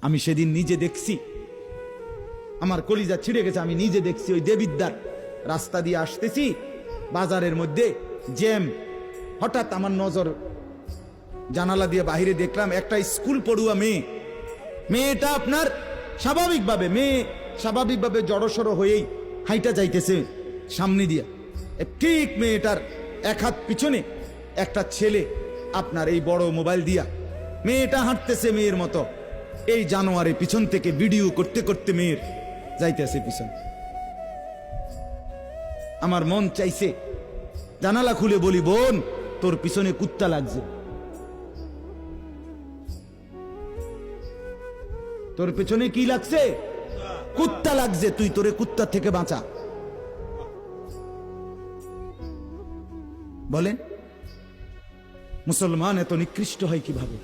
আমি সেদিন নিজে দেখছি, আমার কলিজা ছিঁড়ে গেছে। আমি নিজে দেখছি ওই দেবিদ্যার রাস্তা দিয়ে আসতেছি, বাজারের মধ্যে জ্যাম। হঠাৎ আমার নজর জানালা দিয়ে বাহিরে দেখলাম একটা স্কুল পড়ুয়া মেয়েটা আপনার স্বাভাবিকভাবে জড়সড় হয়েই হাইটা যাইতেছে সামনে দিয়া। ঠিক মেয়েটার এক হাত পিছনে একটা ছেলে আপনার এই বড় মোবাইল দিয়া, মেয়েটা হাঁটতেছে মেয়ের মতো, এই জানোয়ারে পিছন থেকে ভিডিও করতে করতে মেয়ের যাইতেছে পিছন। আমার মন চাইছে জানালা খুলে বলি, বোন তোর পিছনে কুত্তা লাগছে, তোর পেছনে কি লাগছে? কুত্তা লাগছে, তুই তোরে কুত্তা থেকে বাঁচা। বলেন মুসলমান এত নিকৃষ্ট হয় কিভাবে?